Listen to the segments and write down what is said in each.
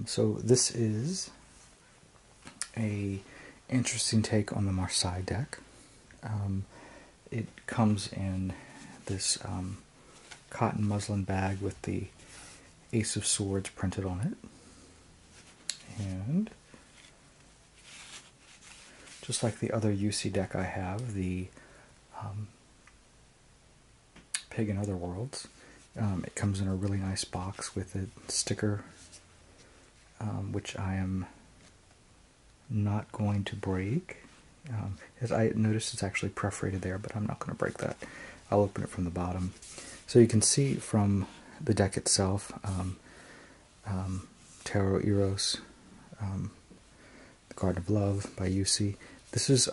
So this is a interesting take on the Marseille deck. It comes in this cotton muslin bag with the Ace of Swords printed on it. And just like the other UC deck I have, the Pig in Other Worlds, it comes in a really nice box with a sticker, which I am not going to break. As I noticed, it's actually perforated there, but I'm not going to break that. I'll open it from the bottom. So you can see from the deck itself, Tarot Eros, the Garde of Love by UC. This is,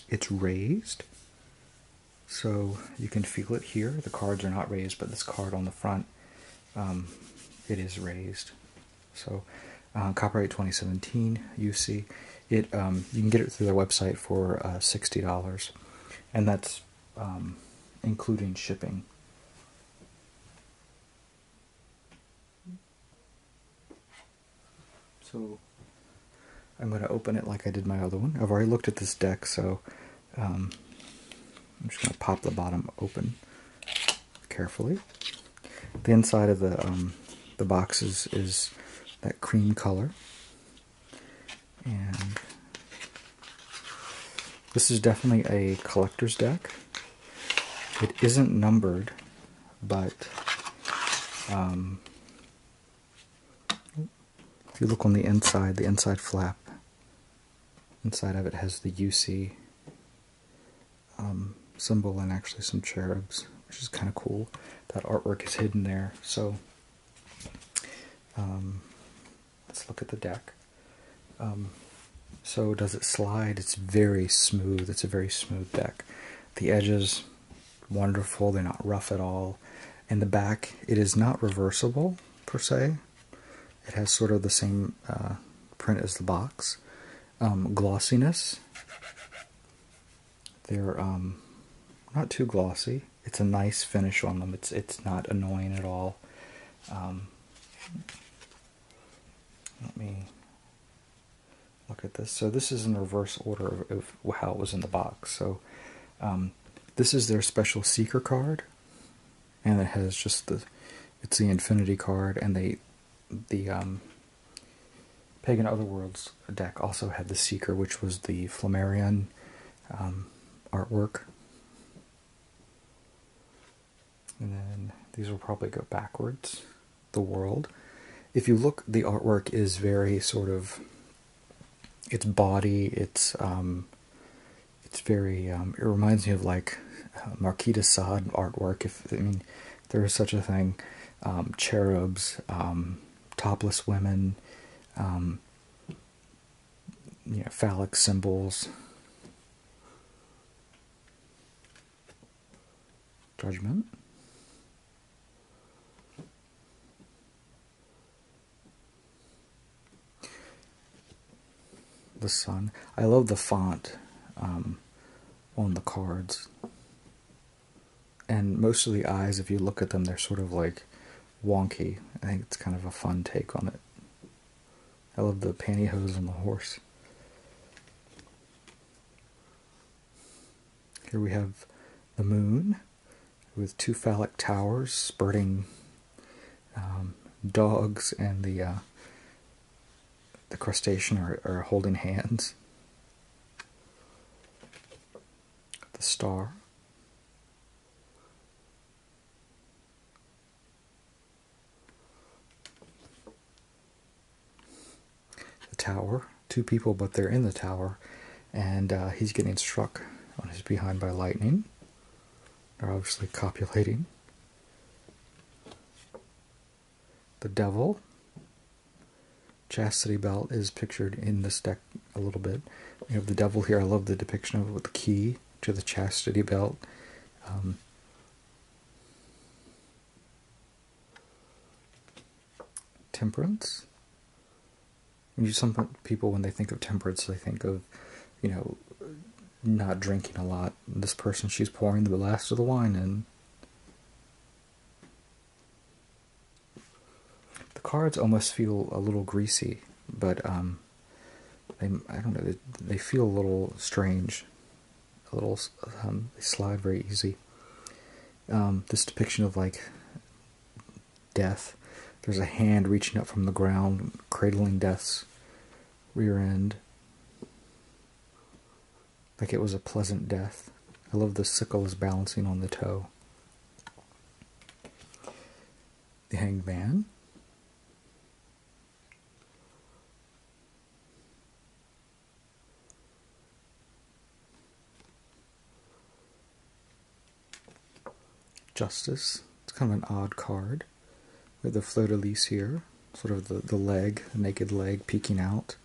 it's raised, so you can feel it here. The cards are not raised, but this card on the front, it is raised. So, copyright 2017, UC. You can get it through their website for $60, and that's including shipping. So I'm going to open it like I did my other one. I've already looked at this deck, so I'm just going to pop the bottom open carefully. The inside of the box is that cream color, and this is definitely a collector's deck. It isn't numbered, but if you look on the inside flap, inside of it has the UC symbol and actually some cherubs, which is kind of cool. That artwork is hidden there. So let's look at the deck. So does it slide? It's very smooth. It's a very smooth deck. The edges, wonderful. They're not rough at all. In the back, it is not reversible per se. It has sort of the same print as the box. Glossiness. They're not too glossy. It's a nice finish on them. It's not annoying at all. Let me look at this. So this is in reverse order of how it was in the box. So this is their special Seeker card, and it has just it's the Infinity card, and the Pagan Otherworlds deck also had the Seeker, which was the Flammarion artwork. And then these will probably go backwards. The World. If you look, the artwork is very sort of, it's body, it's very, it reminds me of like Marquis de Sade artwork, I mean, there is such a thing. Cherubs, topless women, phallic symbols, Judgment. The sun. I love the font on the cards. And most of the eyes, if you look at them, they're sort of like wonky. I think it's kind of a fun take on it. I love the pantyhose on the horse. Here we have the moon with two phallic towers spurting dogs, and the crustacean are holding hands. The star. The tower. Two people, but they're in the tower, and he's getting struck on his behind by lightning. They're obviously copulating. The devil. Chastity belt is pictured in this deck a little bit. We have the devil here. I love the depiction of it with the key to the chastity belt. Temperance. Some people, when they think of temperance, they think of, not drinking a lot. This person, she's pouring the last of the wine in. The cards almost feel a little greasy, but I don't know, they feel a little strange, a little, they slide very easy. This depiction of like death. There's a hand reaching up from the ground, cradling death's rear end, like it was a pleasant death. I love the sickle is balancing on the toe. The Hanged Man. Justice. It's kind of an odd card. We have the fleur-de-lis here, sort of the leg, the naked leg peeking out.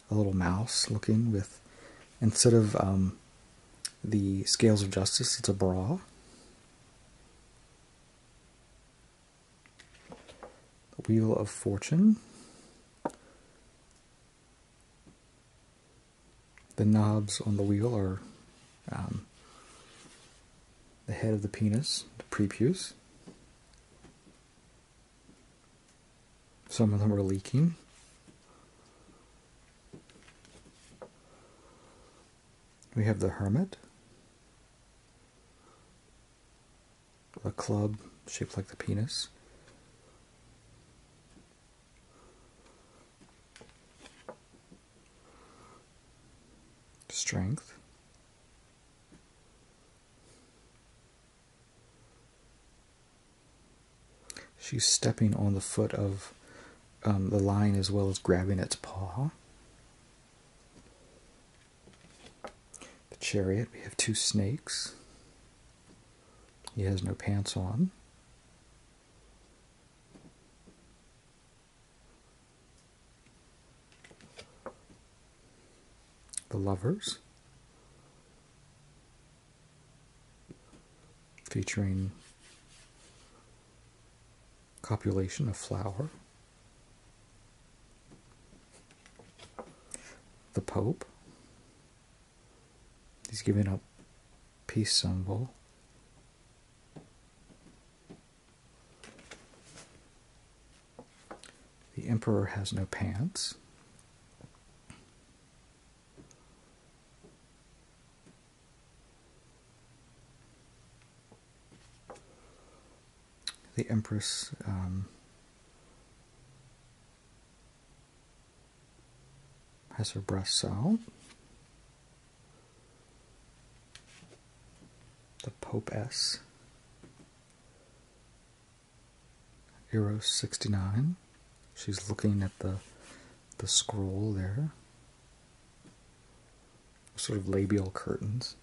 A little mouse looking with, instead of the scales of justice, it's a bra. The Wheel of Fortune. The knobs on the wheel are the head of the penis, the prepuce. Some of them are leaking. We have the Hermit. A club shaped like the penis. Strength. She's stepping on the foot of the lion as well as grabbing its paw. The Chariot, we have two snakes. He has no pants on. The Lovers, featuring copulation of flower. The Pope, he's giving up peace symbol. The Emperor has no pants. The Empress has her breasts out. The Pope-S. Eros 69. She's looking at the scroll there. Sort of labial curtains.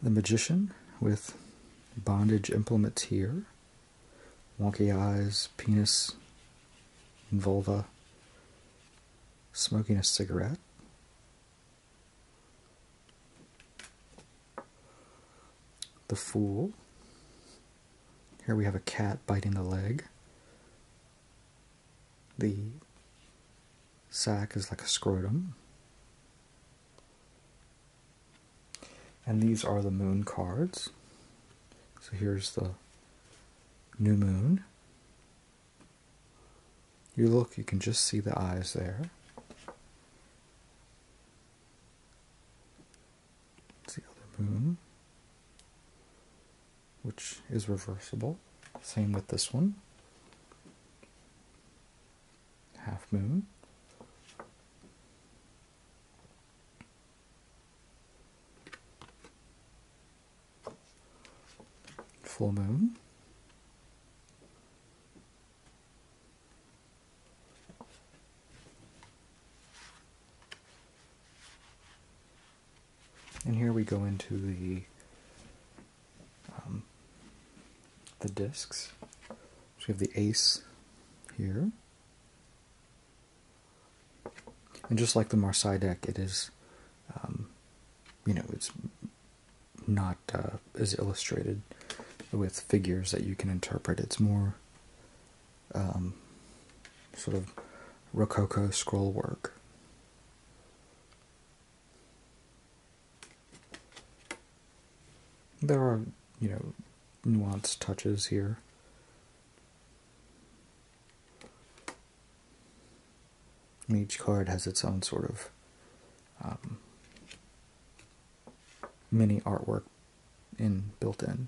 The Magician with bondage implements here. Wonky eyes, penis, and vulva. Smoking a cigarette. The Fool. Here we have a cat biting the leg. The sack is like a scrotum. And these are the moon cards. So here's the new moon. You look, you can just see the eyes there. It's the other moon, which is reversible. Same with this one. Half moon. Full moon. And here we go into the discs. So we have the Ace here. And just like the Marseille deck, it is, it's not as illustrated with figures that you can interpret. It's more sort of Rococo scroll work. There are, nuanced touches here. And each card has its own sort of mini artwork built in.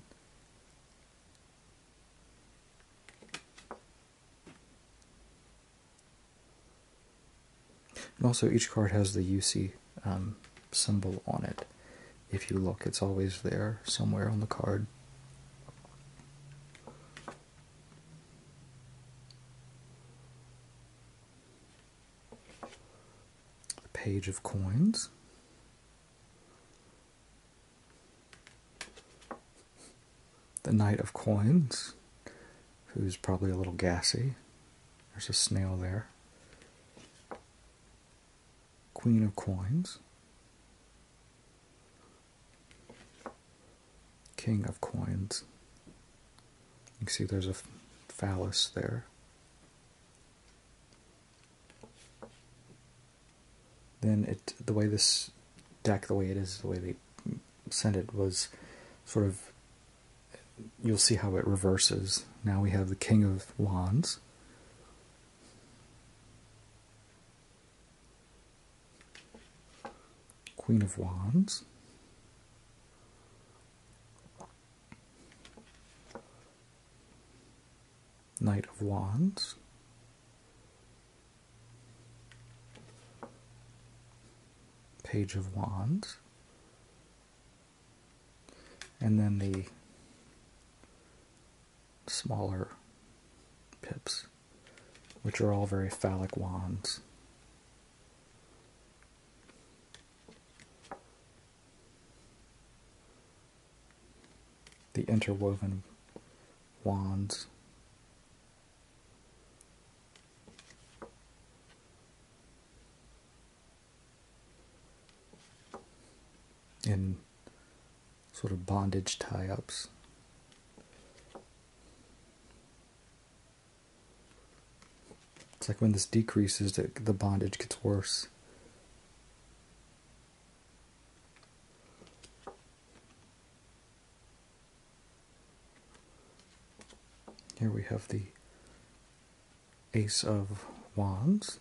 And also each card has the UC symbol on it. If you look, it's always there somewhere on the card. The Page of Coins. The Knight of Coins, who's probably a little gassy. There's a snail there. Queen of Coins. King of Coins. You can see there's a phallus there. Then the way this deck, the way it is, the way they sent it was sort of, you'll see how it reverses. Now we have the King of Wands. Queen of Wands. Knight of Wands. Page of Wands. And then the smaller pips, which are all very phallic wands. The interwoven wands. In sort of bondage tie-ups. It's like when this decreases, the bondage gets worse. Here we have the Ace of Wands.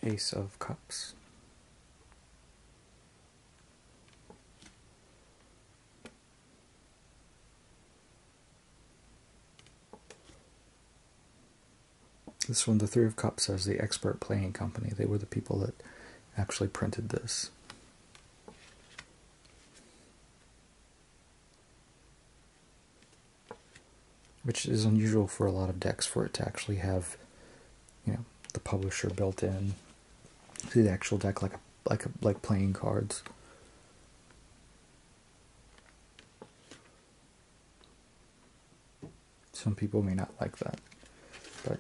Ace of Cups. This one, the Three of Cups, says the Expert Playing Company. They were the people that actually printed this. Which is unusual for a lot of decks, for it to actually have, the publisher built in to the actual deck, like playing cards. Some people may not like that, but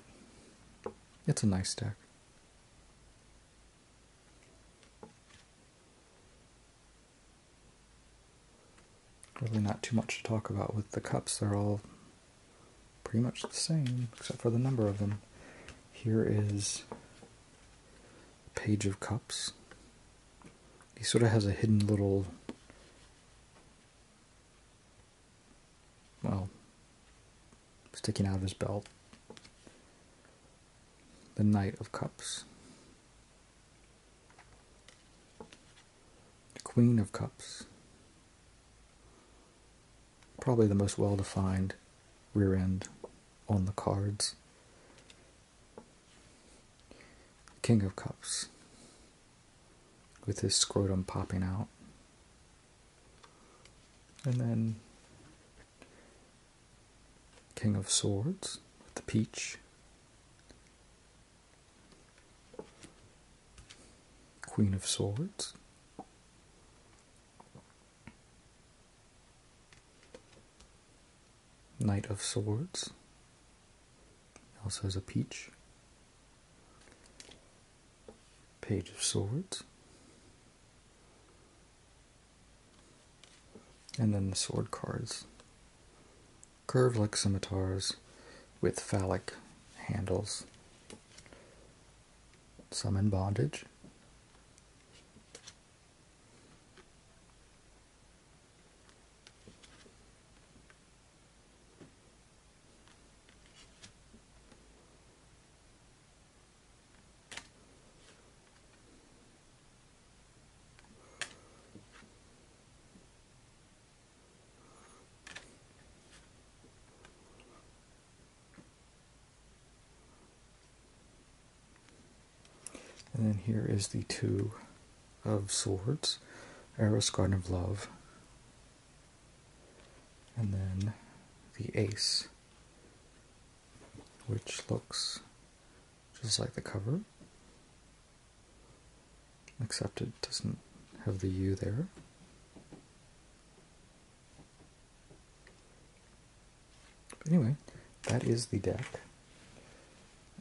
it's a nice deck. Really not too much to talk about with the cups. They're all pretty much the same, except for the number of them. Here is Page of Cups. He sort of has a hidden little, well, sticking out of his belt. The Knight of Cups. The Queen of Cups. Probably the most well-defined rear end on the cards. King of Cups, with his scrotum popping out. And then King of Swords, with the peach. Queen of Swords. Knight of Swords, also has a peach. Page of Swords. And then the sword cards. Curved like scimitars with phallic handles. Some in bondage. And then here is the Two of Swords, Eros, Garde of Love, and then the Ace, which looks just like the cover, except it doesn't have the U there. But anyway, that is the deck,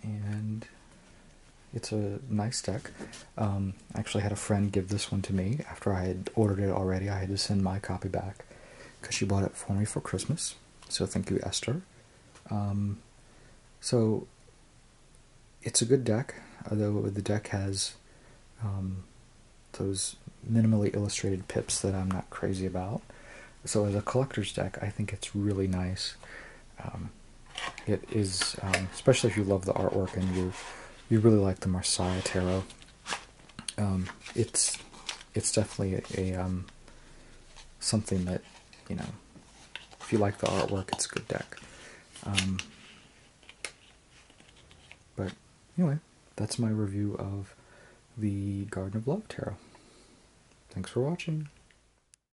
and it's a nice deck. I actually had a friend give this one to me after I had ordered it already. I had to send my copy back because she bought it for me for Christmas. So thank you, Esther. So it's a good deck, although the deck has those minimally illustrated pips that I'm not crazy about. So as a collector's deck, I think it's really nice. It is, especially if you love the artwork and you really like the Marseille Tarot. It's definitely a something that, you know, if you like the artwork, it's a good deck. But anyway, that's my review of the Garde of Love Tarot. Thanks for watching.